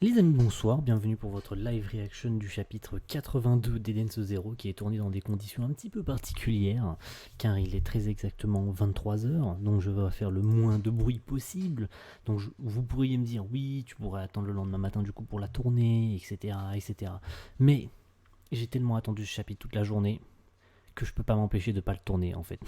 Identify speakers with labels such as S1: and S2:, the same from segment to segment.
S1: Les amis, bonsoir, bienvenue pour votre live reaction du chapitre 82 d'Eden's Zero qui est tourné dans des conditions un petit peu particulières car il est très exactement 23 heures, donc je vais faire le moins de bruit possible. Donc vous pourriez me dire oui, tu pourrais attendre le lendemain matin du coup pour la tournée, etc. etc. Mais j'ai tellement attendu ce chapitre toute la journée que je peux pas m'empêcher de pas le tourner en fait.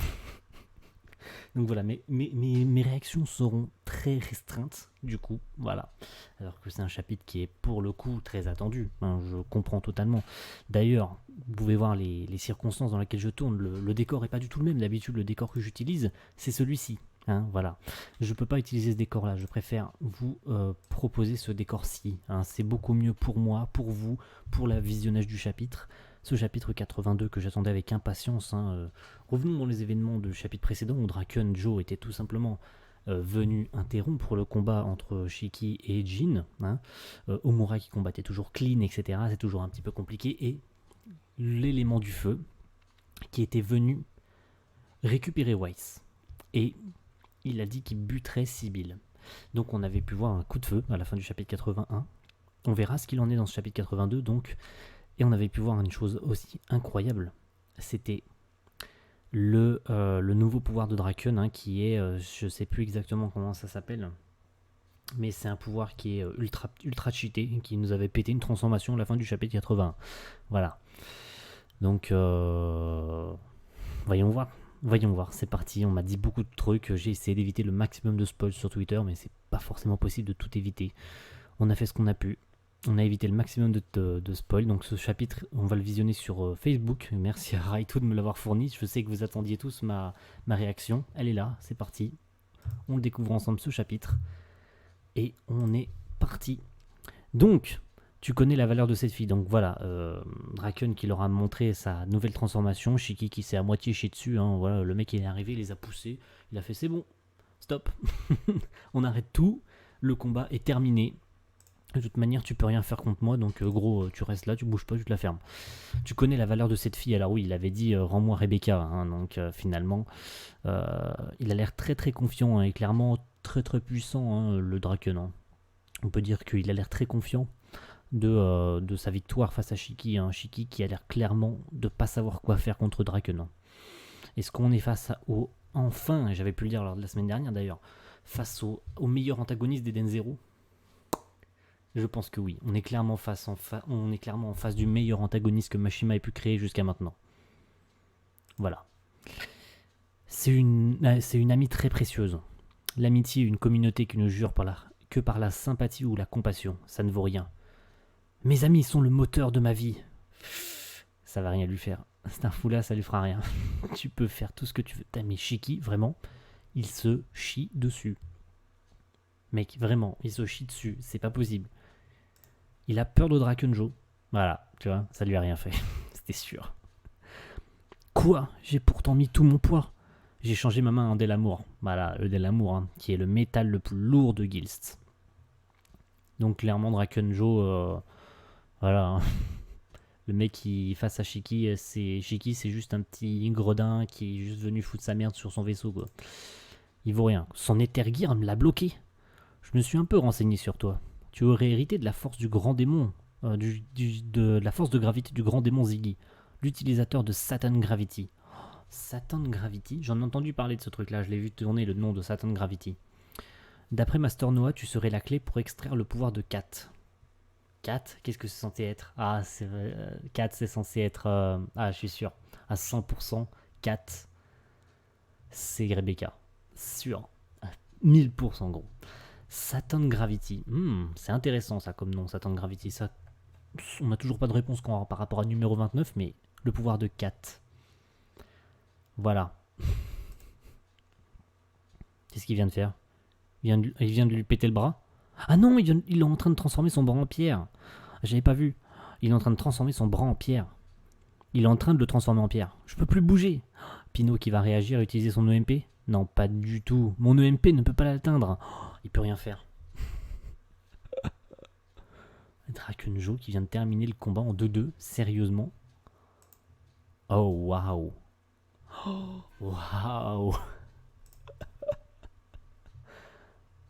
S1: Donc voilà, mes réactions seront très restreintes, du coup, voilà. Alors que c'est un chapitre qui est pour le coup très attendu, hein, je comprends totalement. D'ailleurs, vous pouvez voir les circonstances dans lesquelles je tourne, le décor est pas du tout le même. D'habitude, le décor que j'utilise, c'est celui-ci. Hein, voilà. Je peux pas utiliser ce décor là, je préfère vous proposer ce décor-ci. Hein. C'est beaucoup mieux pour moi, pour vous, pour le visionnage du chapitre. Ce chapitre 82 que j'attendais avec impatience. Hein, revenons dans les événements du chapitre précédent où Draken Joe était tout simplement venu interrompre le combat entre Shiki et Jin. Hein. Omura qui combattait toujours clean, etc. C'est toujours un petit peu compliqué. Et l'élément du feu qui était venu récupérer Weiss. Et il a dit qu'il buterait Sibyl. Donc on avait pu voir un coup de feu à la fin du chapitre 81. On verra ce qu'il en est dans ce chapitre 82 donc. Et on avait pu voir une chose aussi incroyable. C'était le nouveau pouvoir de Draken, hein, qui est, je sais plus exactement comment ça s'appelle, mais c'est un pouvoir qui est ultra cheaté, qui nous avait pété une transformation à la fin du chapitre 81. Voilà. Donc, voyons voir. Voyons voir, c'est parti. On m'a dit beaucoup de trucs. J'ai essayé d'éviter le maximum de spoils sur Twitter, mais c'est pas forcément possible de tout éviter. On a fait ce qu'on a pu. On a évité le maximum de spoil. Donc ce chapitre, on va le visionner sur Facebook. Merci à Raito de me l'avoir fourni. Je sais que vous attendiez tous ma réaction. Elle est là, c'est parti. On le découvre ensemble ce chapitre. Et on est parti. Donc, tu connais la valeur de cette fille. Donc voilà, Draken qui leur a montré sa nouvelle transformation. Shiki qui s'est à moitié chié dessus. Hein. Voilà, le mec il est arrivé, il les a poussés. Il a fait c'est bon, stop. On arrête tout. Le combat est terminé. De toute manière, tu peux rien faire contre moi, donc gros, tu restes là, tu bouges pas, tu te la fermes. Tu connais la valeur de cette fille, alors oui, il avait dit rends-moi Rebecca, hein, donc finalement, euh, il a l'air très très confiant, hein, et clairement très très puissant, hein, le Draken. Hein. On peut dire qu'il a l'air très confiant de sa victoire face à Shiki, hein. Shiki qui a l'air clairement de pas savoir quoi faire contre Draken. Hein. Est-ce qu'on est face au, enfin, j'avais pu le dire lors de la semaine dernière d'ailleurs, face au meilleur antagoniste d'Eden Zero? Je pense que oui. On est clairement on est clairement en face du meilleur antagoniste que Mashima ait pu créer jusqu'à maintenant. Voilà. C'est une amie très précieuse. L'amitié est une communauté qui ne jure que par la sympathie ou la compassion. Ça ne vaut rien. Mes amis sont le moteur de ma vie. Ça va rien lui faire. C'est un fou là, ça lui fera rien. Tu peux faire tout ce que tu veux. T'as mis Shiki, vraiment, il se chie dessus. Mec, vraiment, il se chie dessus. C'est pas possible. Il a peur de Drakenjo. Voilà, tu vois, ça lui a rien fait. C'était sûr. Quoi? J'ai pourtant mis tout mon poids. J'ai changé ma main en Delamour. Voilà, le Delamour, hein, qui est le métal le plus lourd de Gilst. Donc clairement, Drakenjo, voilà. Hein. Le mec qui face à Shiki, c'est juste un petit gredin qui est juste venu foutre sa merde sur son vaisseau, quoi. Il vaut rien. Son Ethergear me l'a bloqué. Je me suis un peu renseigné sur toi. Tu aurais hérité de la force du grand démon, de la force de gravité du grand démon Ziggy, l'utilisateur de Satan Gravity. Satan Gravity, j'en ai entendu parler de ce truc-là, je l'ai vu tourner le nom de Satan Gravity. D'après Master Noah, tu serais la clé pour extraire le pouvoir de Kat. Kat, qu'est-ce que c'est censé être? Ah, c'est Kat, c'est censé être. Ah, je suis sûr. À 100%, Kat, c'est Rebecca. Sûr. À 1000% gros. Satan Gravity. C'est intéressant ça comme nom, Satan Gravity. Ça, on n'a toujours pas de réponse par rapport à numéro 29, mais le pouvoir de Kat. Voilà. Qu'est-ce qu'il vient de faire? Il vient de lui péter le bras. Ah non, il est en train de transformer son bras en pierre. J'avais pas vu. Il est en train de transformer son bras en pierre. Il est en train de le transformer en pierre. Je peux plus bouger. Pinot qui va réagir et utiliser son EMP? Non, pas du tout. Mon EMP ne peut pas l'atteindre. Il peut rien faire. Drakenjo qui vient de terminer le combat en 2-2. Sérieusement? Oh, waouh. Waouh.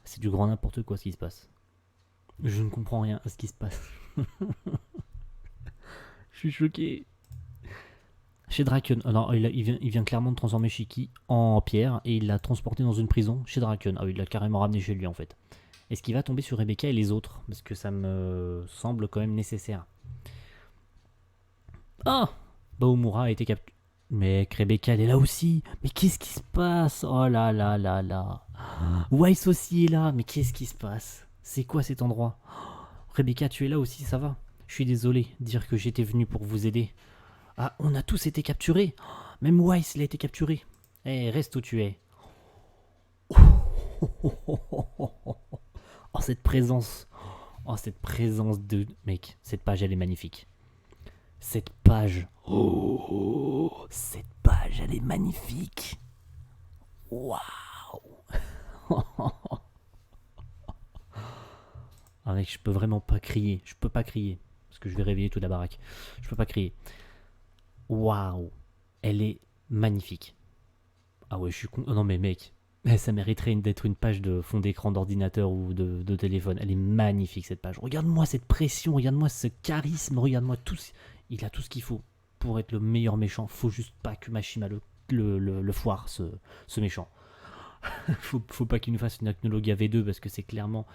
S1: C'est du grand n'importe quoi ce qui se passe. Je ne comprends rien à ce qui se passe. Je suis choqué. Chez Draken, non, il vient clairement de transformer Shiki en pierre et il l'a transporté dans une prison chez Draken. Ah oui, il l'a carrément ramené chez lui en fait. Est-ce qu'il va tomber sur Rebecca et les autres? Parce que ça me semble quand même nécessaire. Ah, Baumura a été capturé. Mec, Rebecca elle est là aussi. Mais qu'est-ce qui se passe? Oh là là là là. Weiss aussi est là. Mais qu'est-ce qui se passe? C'est quoi cet endroit? Rebecca, tu es là aussi, ça va? Je suis désolé, dire que j'étais venu pour vous aider. Ah, on a tous été capturés. Même Weiss, il a été capturé. Eh, reste où tu es. Oh, cette présence. Oh, cette présence de... Mec, cette page, elle est magnifique. Cette page. Oh, cette page, elle est magnifique. Waouh. Ah mec, je peux vraiment pas crier. Je peux pas crier. Parce que je vais réveiller toute la baraque. Je peux pas crier. Waouh. Elle est magnifique. Ah ouais, je suis con. Oh non mais mec, ça mériterait d'être une page de fond d'écran d'ordinateur ou de téléphone. Elle est magnifique cette page. Regarde-moi cette pression, regarde-moi ce charisme, regarde-moi tout. Il a tout ce qu'il faut pour être le meilleur méchant. Faut juste pas que Mashima le foire, ce méchant. faut pas qu'il nous fasse une Acnologia V2 parce que c'est clairement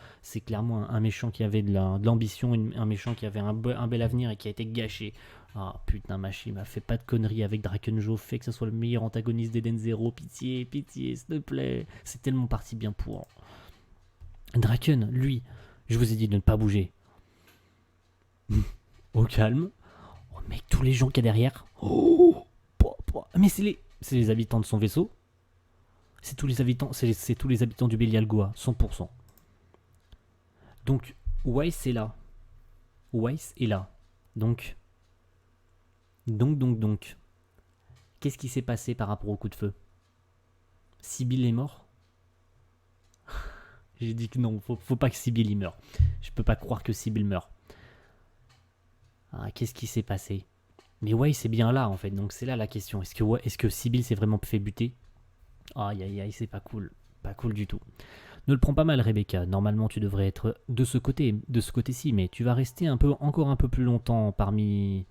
S1: un méchant qui avait de l'ambition, un méchant qui avait un bel avenir et qui a été gâché. Ah putain, Mashima, fais pas de conneries avec Drakenjo, fais que ce soit le meilleur antagoniste d'Eden Zero, pitié, pitié, s'il te plaît. C'est tellement parti bien pour. Draken, lui, je vous ai dit de ne pas bouger. Au calme. Oh mec, tous les gens qu'il y a derrière. Oh, mais c'est les habitants de son vaisseau. C'est tous les habitants du Belial Goa, 100%. Donc, Weiss est là. Weiss est là. Donc. Qu'est-ce qui s'est passé par rapport au coup de feu? Sibyl est mort? J'ai dit que non, faut pas que Sibyl y meure. Je peux pas croire que Sibyl meure. Ah, qu'est-ce qui s'est passé? Mais Weiss est bien là en fait, donc c'est là la question. Est-ce que Sibyl s'est vraiment fait buter? Aïe aïe aïe, c'est pas cool. Pas cool du tout. Ne le prends pas mal, Rebecca. Normalement, tu devrais être de ce côté-ci, mais tu vas rester encore un peu plus longtemps parmi.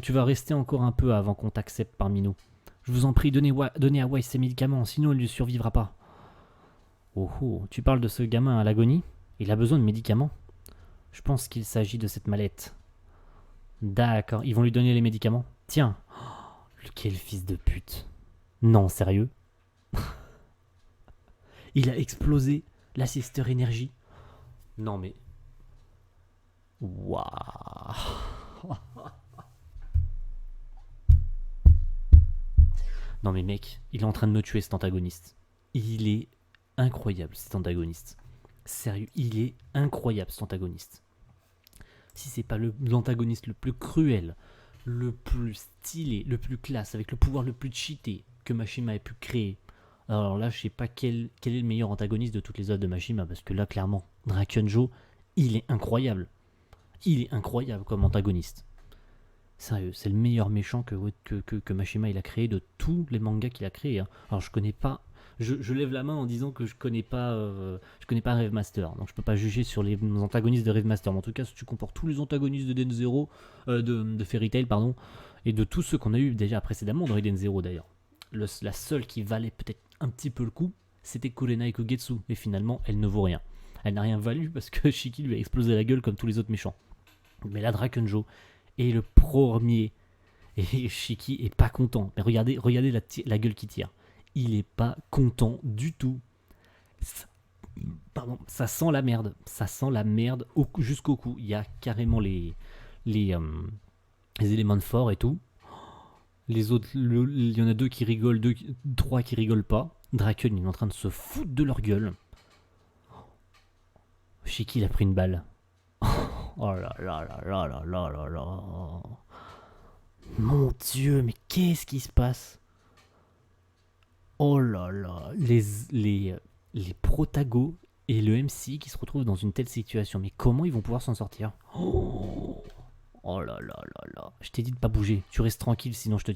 S1: Tu vas rester encore un peu avant qu'on t'accepte parmi nous. Je vous en prie, donnez à Weiss ses médicaments, sinon il ne survivra pas. Oh oh, tu parles de ce gamin à l'agonie? Il a besoin de médicaments? Je pense qu'il s'agit de cette mallette. D'accord, ils vont lui donner les médicaments. Tiens, quel fils de pute. Non, sérieux? Il a explosé la Sister Energy. Non mais... Waouh. Non mais mec, il est en train de me tuer cet antagoniste. Il est incroyable cet antagoniste. Sérieux, il est incroyable cet antagoniste. Si c'est pas l'antagoniste le plus cruel, le plus stylé, le plus classe, avec le pouvoir le plus cheaté que Mashima ait pu créer. Alors là, je sais pas quel est le meilleur antagoniste de toutes les œuvres de Mashima, parce que là, clairement, Drakenjo, il est incroyable. Il est incroyable comme antagoniste. Sérieux, c'est le meilleur méchant que Mashima il a créé de tous les mangas qu'il a créés. Hein. Alors je connais pas, je lève la main en disant que je connais pas Rave Master, donc je peux pas juger sur les antagonistes de Rave Master. Mais en tout cas, si tu compares tous les antagonistes de Den Zero, de Fairy Tail, pardon, et de tous ceux qu'on a eu déjà précédemment dans Eden Zero d'ailleurs, la seule qui valait peut-être un petit peu le coup, c'était Kurenai Kugetsu, mais finalement, elle ne vaut rien. Elle n'a rien valu parce que Shiki lui a explosé la gueule comme tous les autres méchants. Mais la Drakenjo est le premier. Et Shiki est pas content. Mais regardez la gueule qu'il tire. Il est pas content du tout. Ça sent la merde. Ça sent la merde jusqu'au cou. Il y a carrément les éléments de fort et tout. Les autres, il y en a deux qui rigolent, trois qui rigolent pas. Draken, il est en train de se foutre de leur gueule. Shiki, il a pris une balle. Oh là là là là là là là là. Mon Dieu, mais qu'est-ce qui se passe? Oh là là, les protagos et le MC qui se retrouvent dans une telle situation. Mais comment ils vont pouvoir s'en sortir? Oh là là là là. Je t'ai dit de pas bouger. Tu restes tranquille, sinon je te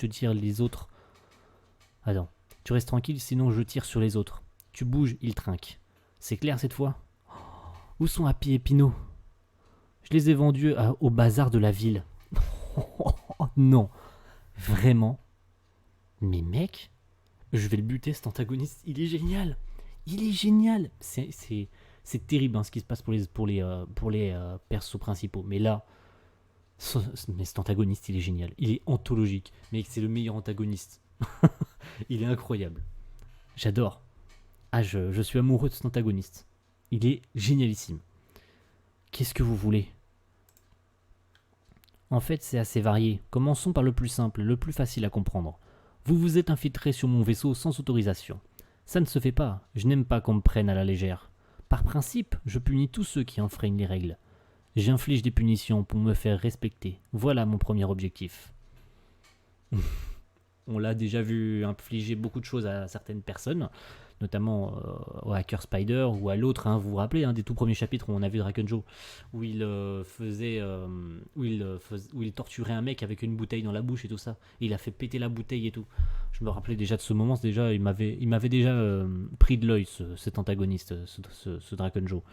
S1: tire les autres. Attends. Tu restes tranquille, sinon je tire sur les autres. Tu bouges, ils trinquent. C'est clair cette fois? Où sont Happy et Pinot? Je les ai vendus au bazar de la ville. Oh non, vraiment. Mais mec, je vais le buter cet antagoniste. Il est génial. Il est génial. C'est terrible hein, ce qui se passe pour les persos principaux. Mais là, cet antagoniste, il est génial. Il est anthologique. Mec, c'est le meilleur antagoniste. Il est incroyable. J'adore. Ah, je suis amoureux de cet antagoniste. Il est génialissime. Qu'est-ce que vous voulez? En fait, c'est assez varié. Commençons par le plus simple, le plus facile à comprendre. Vous vous êtes infiltré sur mon vaisseau sans autorisation. Ça ne se fait pas. Je n'aime pas qu'on me prenne à la légère. Par principe, je punis tous ceux qui enfreignent les règles. J'inflige des punitions pour me faire respecter. Voilà mon premier objectif. On l'a déjà vu infliger beaucoup de choses à certaines personnes, notamment au Hacker Spider ou à l'autre, hein, vous vous rappelez des tout premiers chapitres où on a vu Drakenjo, où il où il torturait un mec avec une bouteille dans la bouche et tout ça. Et il a fait péter la bouteille et tout. Je me rappelais déjà de ce moment, déjà, il m'avait déjà pris de l'œil cet antagoniste, ce Drakenjo.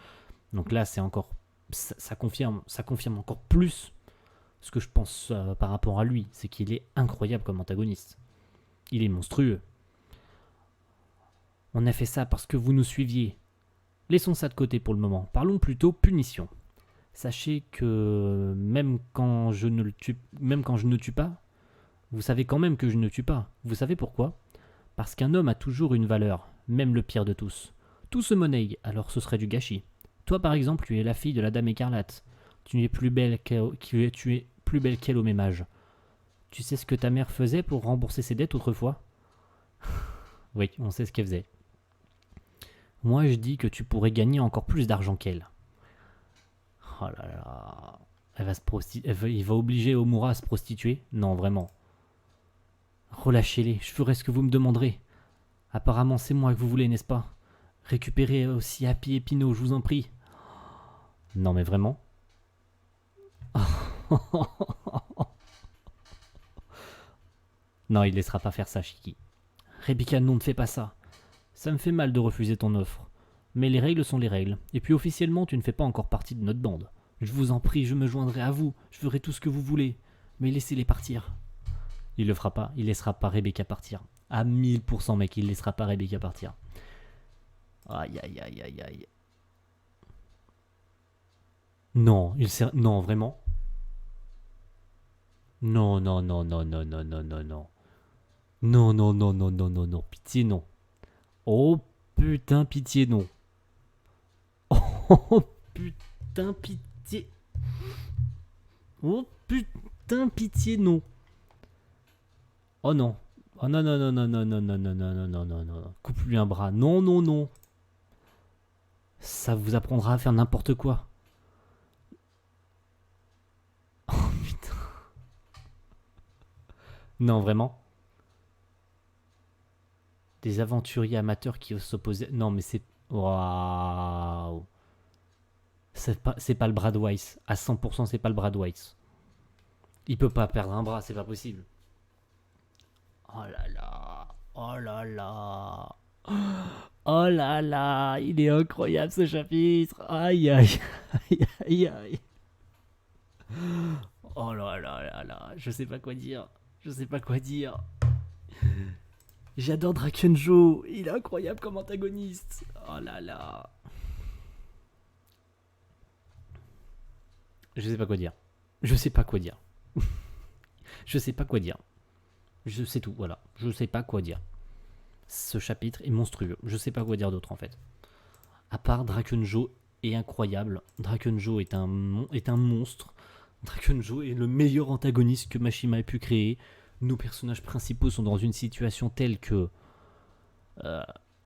S1: Donc là, c'est encore, ça confirme encore plus ce que je pense par rapport à lui, c'est qu'il est incroyable comme antagoniste. Il est monstrueux. On a fait ça parce que vous nous suiviez. Laissons ça de côté pour le moment. Parlons plutôt punition. Sachez que même quand je ne tue pas, vous savez quand même que je ne tue pas. Vous savez pourquoi? Parce qu'un homme a toujours une valeur, même le pire de tous. Tout se monnaie, alors ce serait du gâchis. Toi par exemple, tu es la fille de la Dame Écarlate. Tu es plus belle qu'elle au même âge. Tu sais ce que ta mère faisait pour rembourser ses dettes autrefois? Oui, on sait ce qu'elle faisait. Moi, je dis que tu pourrais gagner encore plus d'argent qu'elle. Oh là là. Il va obliger Omura à se prostituer? Non, vraiment. Relâchez-les, je ferai ce que vous me demanderez. Apparemment, c'est moi que vous voulez, n'est-ce pas? Récupérez aussi Happy et Pinot, je vous en prie. Non, mais vraiment? Non, il laissera pas faire ça, Shiki. Rebecca, non, ne fais pas ça. Ça me fait mal de refuser ton offre. Mais les règles sont les règles. Et puis officiellement, tu ne fais pas encore partie de notre bande. Je vous en prie, je me joindrai à vous. Je ferai tout ce que vous voulez. Mais laissez-les partir. Il le fera pas. Il laissera pas Rebecca partir. À 1000%, mec, il laissera pas Rebecca partir. Aïe, aïe, aïe, aïe, aïe. Non, non, vraiment. Non, non, non, non, non, non, non, non, non. Non, non, non, non, non, non, non. Pitié, non. Oh putain, pitié, non. Oh putain, pitié. Oh putain, pitié, non. Oh non. Oh non, non, non, non, non, non, non, non, non, non, non, non, non. Coupe-lui un bras. Non, non, non. Ça vous apprendra à faire n'importe quoi. Oh putain. Non, vraiment. Des aventuriers amateurs qui osent s'opposer. Non, mais c'est. Waouh. C'est pas le Brad Weiss. À 100%, c'est pas le Brad Weiss. Il peut pas perdre un bras, c'est pas possible. Oh là là. Oh là là. Oh là là. Il est incroyable ce chapitre. Aïe aïe. Aïe aïe aïe. Oh là là là là. Je sais pas quoi dire. Je sais pas quoi dire. J'adore Drakenjo. Il est incroyable comme antagoniste. Oh là là. Je sais pas quoi dire. Je sais pas quoi dire. Je sais pas quoi dire. Je sais tout, voilà. Je sais pas quoi dire. Ce chapitre est monstrueux. Je sais pas quoi dire d'autre en fait. À part Drakenjo est incroyable. Drakenjo est un monstre. Drakenjo est le meilleur antagoniste que Mashima ait pu créer. Nos personnages principaux sont dans une situation telle que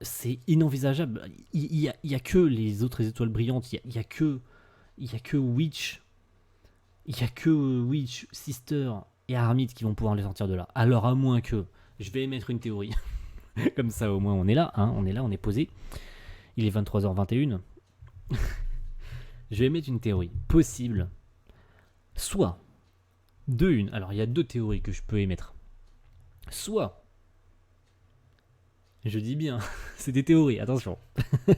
S1: c'est inenvisageable. Il y a que les autres étoiles brillantes. Il y a que Witch. Il y a que Witch, Sister et Armid qui vont pouvoir les sortir de là. Alors à moins que je vais émettre une théorie. Comme ça au moins on est là, hein, on est posé. Il est 23h21. Je vais émettre une théorie possible. Soit de une. Alors il y a deux théories que je peux émettre. Soit Je dis bien, c'est des théories, attention.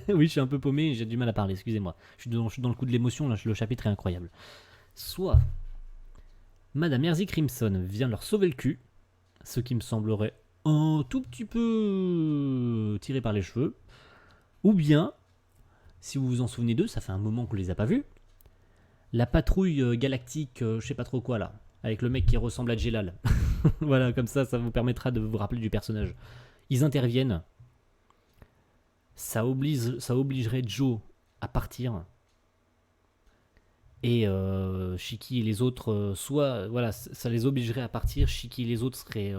S1: Oui, je suis un peu paumé, j'ai du mal à parler, excusez-moi. Je suis dans le coup de l'émotion, là, le chapitre est incroyable. Soit Madame Erzi Crimson vient leur sauver le cul, ce qui me semblerait un tout petit peu tiré par les cheveux, ou bien, si vous vous en souvenez d'eux, ça fait un moment qu'on les a pas vus, la patrouille galactique, je sais pas trop quoi là, avec le mec qui ressemble à Jelal. Voilà, comme ça vous permettra de vous rappeler du personnage. Ils interviennent, ça obligerait Joe à partir. Et Shiki et les autres, soit voilà, ça les obligerait à partir. Shiki et les autres seraient.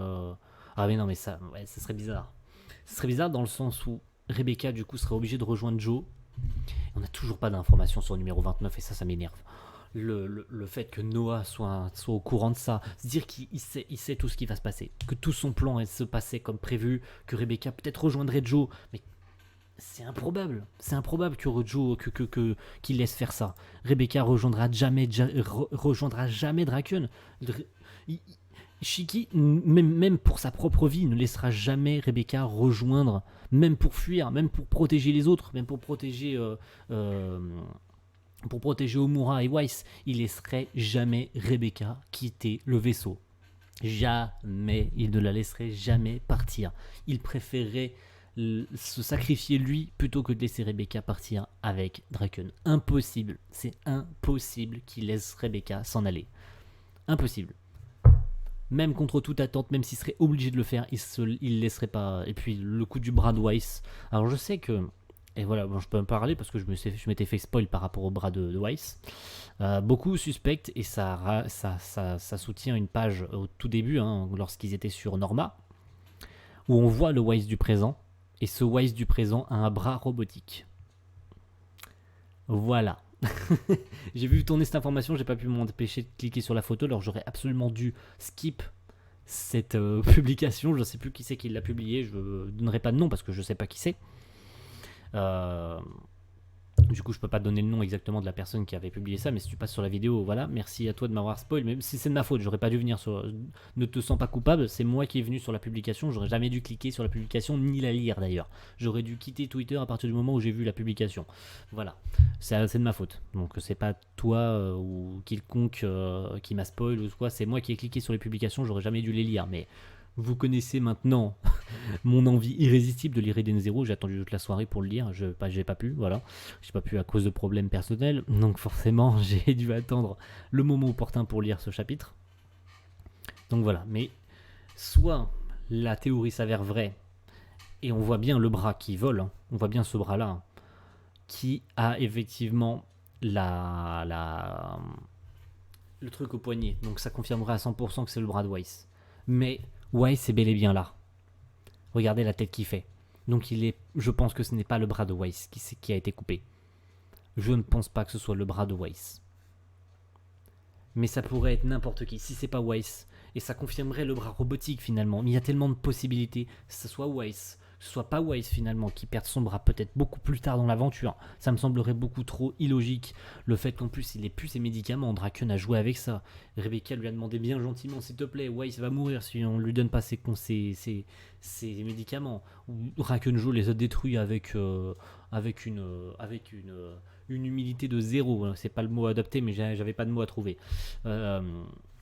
S1: Ah, mais non, mais ça, ouais, ça serait bizarre. Ce serait bizarre dans le sens où Rebecca, du coup, serait obligée de rejoindre Joe. On n'a toujours pas d'informations sur le numéro 29 et ça m'énerve. Le fait que Noah soit au courant de ça, se dire qu'il sait tout ce qui va se passer, que tout son plan se passait comme prévu, que Rebecca peut-être rejoindrait Joe, mais c'est improbable. C'est improbable que Joe qu'il laisse faire ça. Rebecca rejoindra jamais Draken. Shiki, même pour sa propre vie, ne laissera jamais Rebecca rejoindre, même pour fuir, même pour protéger les autres, même pour protéger Omura et Weiss, il laisserait jamais Rebecca quitter le vaisseau. Jamais, il ne la laisserait jamais partir. Il préférerait se sacrifier lui plutôt que de laisser Rebecca partir avec Draken. Impossible, c'est impossible qu'il laisse Rebecca s'en aller. Impossible. Même contre toute attente, même s'il serait obligé de le faire, il laisserait pas. Et puis le coup du bras de Weiss. Alors je sais que, et voilà, bon, je peux en parler parce que je m'étais fait spoil par rapport au bras de Weiss. Beaucoup suspectent, et ça soutient une page au tout début, hein, lorsqu'ils étaient sur Norma, où on voit le Weiss du présent, et ce Weiss du présent a un bras robotique. Voilà. J'ai vu tourner cette information, j'ai pas pu m'empêcher de cliquer sur la photo, alors j'aurais absolument dû skip cette publication. Je sais plus qui c'est qui l'a publié, je donnerai pas de nom parce que je sais pas qui c'est. Du coup, je peux pas donner le nom exactement de la personne qui avait publié ça, mais si tu passes sur la vidéo, voilà, merci à toi de m'avoir spoil, même si c'est de ma faute, j'aurais pas dû venir sur. Ne te sens pas coupable, c'est moi qui est venu sur la publication, j'aurais jamais dû cliquer sur la publication, ni la lire d'ailleurs. J'aurais dû quitter Twitter à partir du moment où j'ai vu la publication. Voilà, c'est de ma faute. Donc c'est pas toi ou quiconque qui m'a spoil ou quoi, c'est moi qui ai cliqué sur les publications, j'aurais jamais dû les lire, mais. Vous connaissez maintenant mon envie irrésistible de lire Eden Zero. J'ai attendu toute la soirée pour le lire. J'ai pas pu, voilà. J'ai pas pu à cause de problèmes personnels. Donc forcément, j'ai dû attendre le moment opportun pour lire ce chapitre. Donc voilà. Mais soit la théorie s'avère vraie et on voit bien le bras qui vole. Hein. On voit bien ce bras-là hein, qui a effectivement le truc au poignet. Donc ça confirmerait à 100% que c'est le bras de Weiss. Mais Weiss est bel et bien là. Regardez la tête qu'il fait. Donc je pense que ce n'est pas le bras de Weiss qui a été coupé. Je ne pense pas que ce soit le bras de Weiss. Mais ça pourrait être n'importe qui. Si c'est pas Weiss, et ça confirmerait le bras robotique finalement. Mais il y a tellement de possibilités. Que ce soit Weiss, que ce soit pas Weiss finalement, qui perde son bras peut-être beaucoup plus tard dans l'aventure. Ça me semblerait beaucoup trop illogique. Le fait qu'en plus il ait plus ses médicaments, Draken a joué avec ça. Rebecca lui a demandé bien gentiment, s'il te plaît, Weiss va mourir si on lui donne pas ses médicaments. Draken Joe les a détruits avec une humilité de zéro. C'est pas le mot adapté, mais j'avais pas de mot à trouver.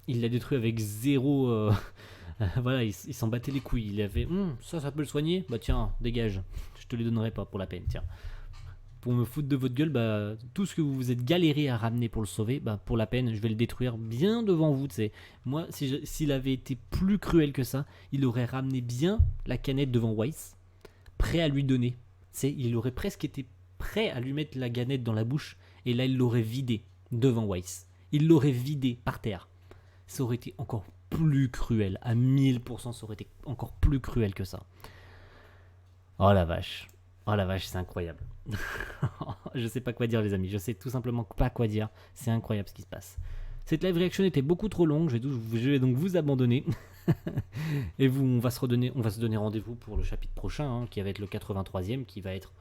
S1: Il l'a détruit avec zéro. Voilà, il s'en battait les couilles. Il avait ça peut le soigner. Bah tiens, dégage. Je te les donnerai pas pour la peine. Tiens, pour me foutre de votre gueule, bah tout ce que vous vous êtes galéré à ramener pour le sauver, bah pour la peine, je vais le détruire bien devant vous. T'sais. Moi, s'il avait été plus cruel que ça, il aurait ramené bien la canette devant Weiss, prêt à lui donner. Il aurait presque été prêt à lui mettre la canette dans la bouche, et là il l'aurait vidé devant Weiss. Il l'aurait vidé par terre. Ça aurait été encore plus cruel. À 1000%, ça aurait été encore plus cruel que ça. Oh la vache. Oh la vache, c'est incroyable. Je sais pas quoi dire les amis. Je sais tout simplement pas quoi dire. C'est incroyable ce qui se passe. Cette live reaction était beaucoup trop longue. Je vais donc vous abandonner. Et on va se donner rendez-vous pour le chapitre prochain, hein, qui va être le 83e, qui va être...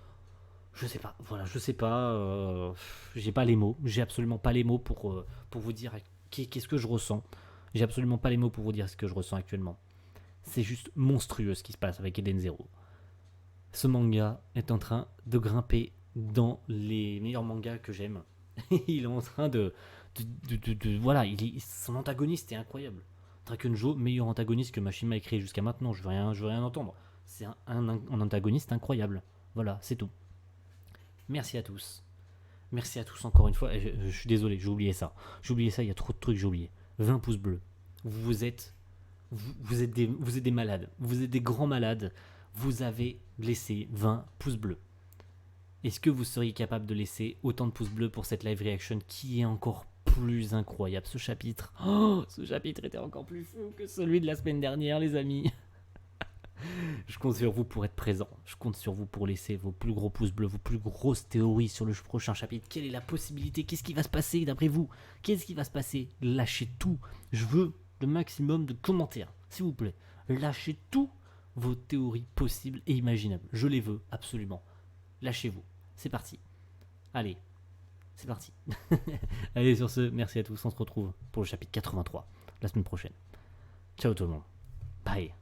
S1: Je sais pas, voilà, je sais pas. J'ai pas les mots. J'ai absolument pas les mots pour vous dire qu'est-ce que je ressens. J'ai absolument pas les mots pour vous dire ce que je ressens actuellement. C'est juste monstrueux ce qui se passe avec Eden Zero. Ce manga est en train de grimper dans les meilleurs mangas que j'aime. Il est en train voilà, son antagoniste est incroyable. Drakenjo, meilleur antagoniste que Mashima a créé jusqu'à maintenant. Je veux rien entendre. C'est un antagoniste incroyable. Voilà, c'est tout. Merci à tous. Merci à tous encore une fois. Je suis désolé, j'ai oublié ça. Il y a trop de trucs, j'ai oublié. 20 pouces bleus. Vous êtes des malades. Vous êtes des grands malades. Vous avez laissé 20 pouces bleus. Est-ce que vous seriez capable de laisser autant de pouces bleus pour cette live reaction qui est encore plus incroyable? Ce chapitre était encore plus fou que celui de la semaine dernière, les amis. Je compte sur vous pour être présent. Je compte sur vous pour laisser vos plus gros pouces bleus, vos plus grosses théories sur le prochain chapitre. Quelle est la possibilité? Qu'est-ce qui va se passer d'après vous? Qu'est-ce qui va se passer? Lâchez tout. Je veux le maximum de commentaires, s'il vous plaît. Lâchez tout vos théories possibles et imaginables. Je les veux absolument. Lâchez-vous. C'est parti. Allez, c'est parti. Allez, sur ce, merci à tous. On se retrouve pour le chapitre 83 la semaine prochaine. Ciao tout le monde. Bye.